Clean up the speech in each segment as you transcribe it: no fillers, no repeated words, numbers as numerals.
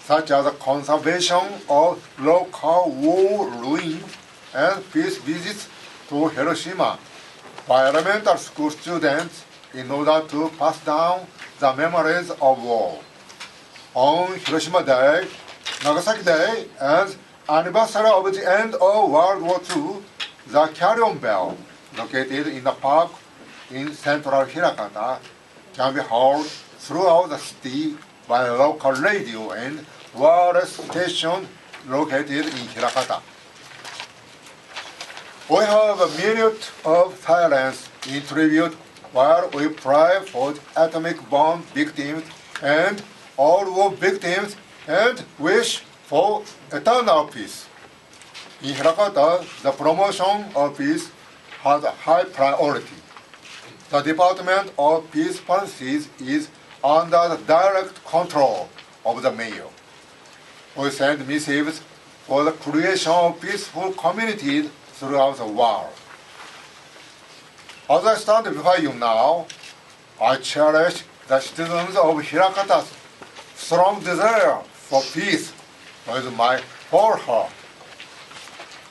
such as the conservation of local war ruins and peace visits to Hiroshima by elementary school students in order to pass down the memories of war. On Hiroshima Day, Nagasaki Day, and anniversary of the end of World War II, the carillon bell, located in the park in central Hirakata, can be heard throughout the city by a local radio and wireless station located in Hirakata. We have a minute of silence in tribute while we pray for atomic bomb victims and all war victims and wish for eternal peace. In Hirakata, the promotion of peace has a high priority. The Department of Peace Policies is under the direct control of the mayor. We send missives for the creation of peaceful communities throughout the world. As I stand before you now, I cherish the citizens of Hirakata's strong desire for peace with my whole heart.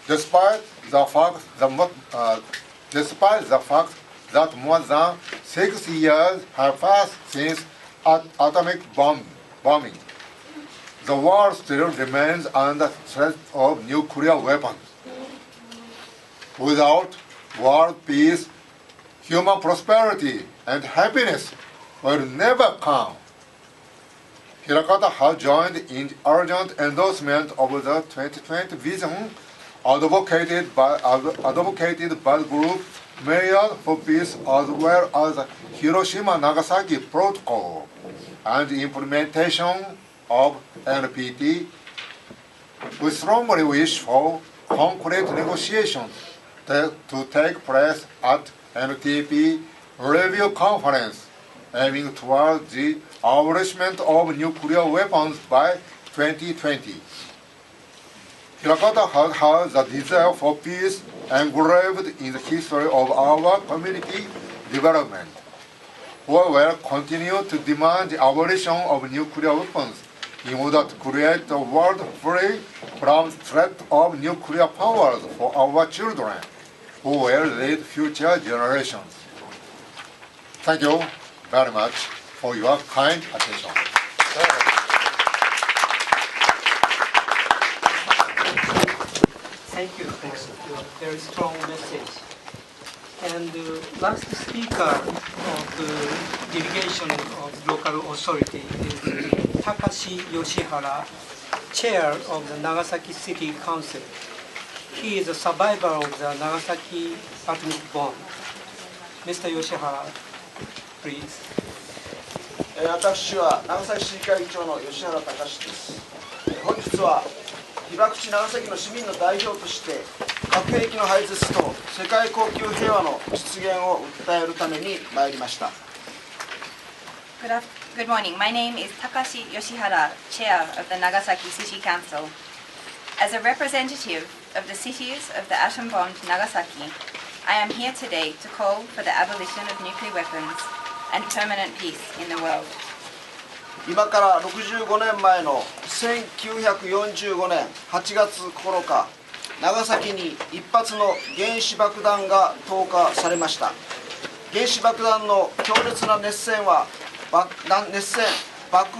Despite the fact that more than 6 years have passed since atomic bombing, the world still remains under threat of nuclear weapons. Without world peace, human prosperity and happiness will never come. Hirakata has joined in the urgent endorsement of the 2020 vision advocated by the group Mayors for Peace, as well as the Hiroshima-Nagasaki Protocol and the implementation of NPT. We strongly wish for concrete negotiations to take place at NPT Review Conference, aiming towards the abolishment of nuclear weapons by 2020. Hirakata has had the desire for peace engraved in the history of our community development. We will continue to demand the abolition of nuclear weapons in order to create a world free from the threat of nuclear powers for our children, who will lead future generations. Thank you very much for your kind attention. Thank you for your very strong message. And the last speaker of the delegation of local authority is Takashi Yoshihara, chair of the Nagasaki City Council. He is a survivor of the Nagasaki atomic bomb. Mr. Yoshihara, please. 私は長崎市議会議長の吉原隆です。本日は被爆地長崎の市民の代表として核兵器の廃絶と世界恒久平和の実現を訴えるために参りました。Good morning. My name is Takashi Yoshihara, Chair of the Nagasaki City Council. As a representative of the cities of the atom-bombed Nagasaki, I am here today to call for the abolition of nuclear weapons and permanent peace in the world. 今から65年前の1945年8月9日、長崎に一発の原子爆弾が投下されました。原子爆弾の強烈な熱線は爆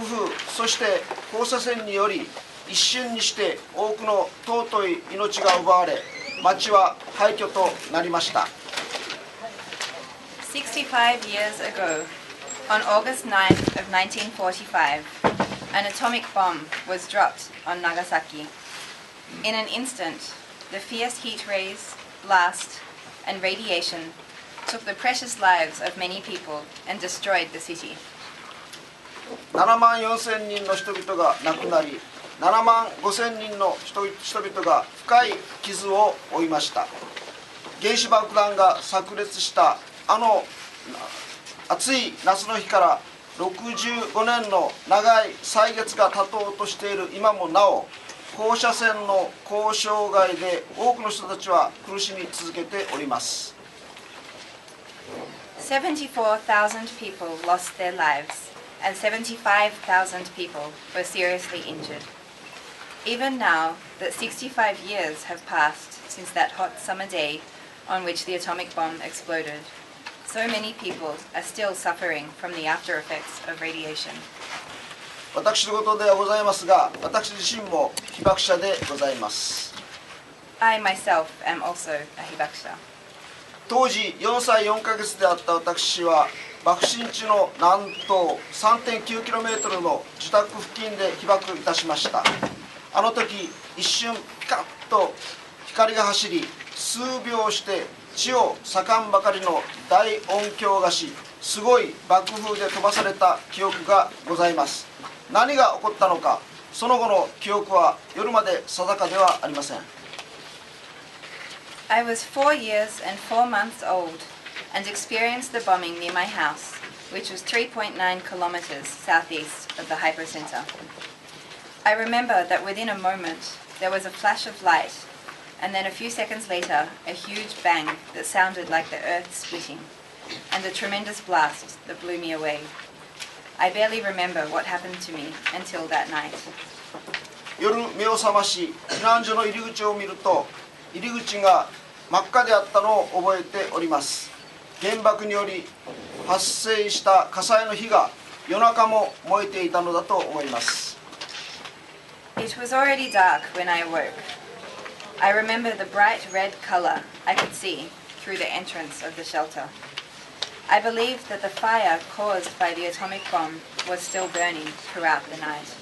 風、そして放射線により一瞬にして多くの尊い命が奪われ、町は廃墟となりました。65 years ago, on August 9th of 1945, an atomic bomb was dropped on Nagasaki. In an instant, the fierce heat rays, blast, and radiation took the precious lives of many people and destroyed the city. 7万4千人の人々が亡くなり、7万5千人の人々が深い傷を負いました。原子爆弾が炸裂したあの暑い夏の日から65年の長い歳月が経とうとしている今もなお、放射線の交渉外で多くの人たちは苦しみ続けております。74,000 people lost their lives, and 75,000 people were seriously injured. Even now that 65 years have passed since that hot summer day on which the atomic bomb exploded, so many people are still suffering from the after effects of radiation. 私事ではございますが、私自身も被爆者でございます。 I myself am also a 被爆者. 当時4歳4ヶ月であった私は、爆心地の南東 3.9km の自宅付近で被爆いたしました。あの時、一瞬ピカッと光が走り、数秒して地を裂かんばかりの大音響がし、すごい爆風で飛ばされた記憶がございます。何が起こったのか、その後の記憶は夜まで定かではありません。I was 4 years and 4 months old and experienced the bombing near my house, which was 3.9 kilometers southeast of the hypocenter. I remember that within a moment there was a flash of light, and then a few seconds later a huge bang that sounded like the earth splitting, and a tremendous blast that blew me away. I barely remember what happened to me until that night. 夜目を覚まし、避難所の入り口を見ると、入り口が真っ赤であったのを覚えております。原爆により発生した火災の火が夜中も燃えていたのだと思います。 It was already dark when I awoke. I remember the bright red color I could see through the entrance of the shelter. I believed that the fire caused by the atomic bomb was still burning throughout the night.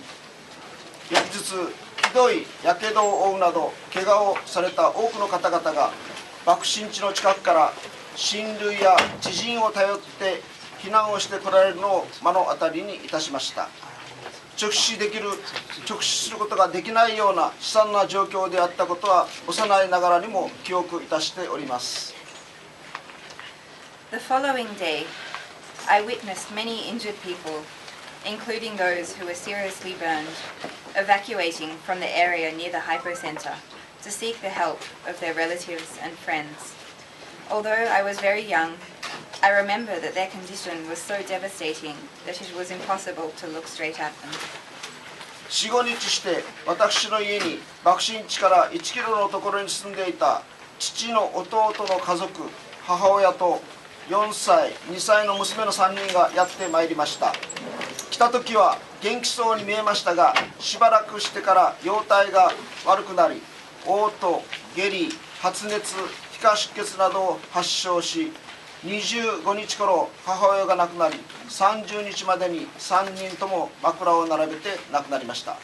翌日、ひどいやけどを負うなど怪我をされた多くの方々が爆心地の近くから親類や知人を頼って避難をしてこられるのを目の当たりにいたしました。直視することができないような悲惨な状況であったことは幼いながらにも記憶いたしております。 The following day, I witnessed many injured people, including those who were seriously burned, evacuating from the area near the hypocenter to seek the help of their relatives and friends. Although I was very young, I remember that their condition was so devastating that it was impossible to look straight at them. 4、5日して私の家に爆心地から1キロのところに住んでいた父の弟の家族、母親と4歳、2歳の娘の3人がやってまいりました。来た時は元気そうに見えましたが、しばらくしてから容体が悪くなり、嘔吐、下痢、発熱、皮下出血などを発症し、25日頃母親が亡くなり、30日までに3人とも枕を並べて亡くなりました。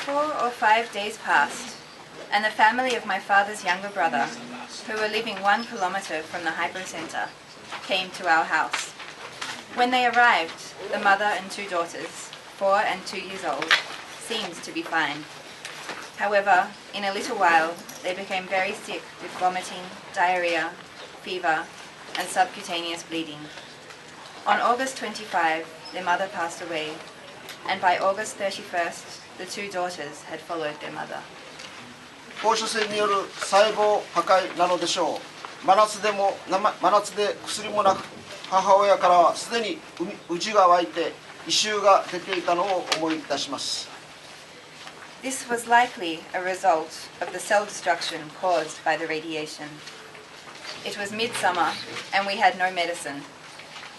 4 or 5 days passed, and the family of my father's younger brother, who were living 1 kilometer from the hypocenter, came to our house. When they arrived, the mother and 2 daughters, 4 and 2 years old, seemed to be fine. However, in a little while, they became very sick with vomiting, diarrhea, fever, and subcutaneous bleeding. On August 25, their mother passed away, and by August 31st, the 2 daughters had followed their mother. 放射線による細胞破壊なのでしょう。真夏で薬もなく、母親からはすでに内が湧いて異臭が出ていたのを思い出します。 This was likely a result of the cell destruction caused by the radiation. It was midsummer, and we had no medicine.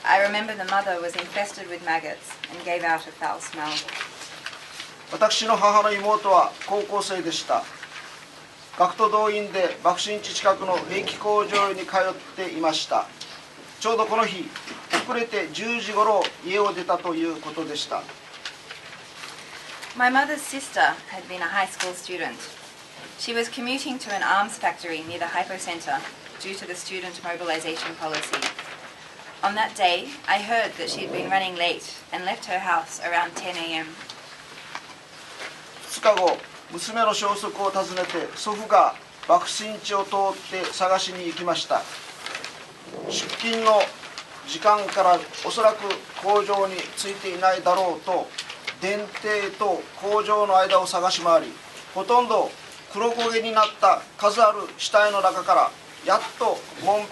I remember the mother was infested with maggots and gave out a foul smell. 私の母の妹は高校生でした。学徒動員で爆心地近くの兵器工場に通っていました。ちょうどこの日、遅れて10時頃家を出たということでした。 My mother's sister had been a high school student. She was commuting to an arms factory near the hypocenter due to the student mobilization policy. On that day, I heard that she had been running late and left her house around 10 a.m. 2日後、娘の消息を訪ねて祖父が爆心地を通って探しに行きました。出勤の時間からおそらく工場に着いていないだろうと電停と工場の間を探し回り、ほとんど黒焦げになった数ある死体の中からやっと門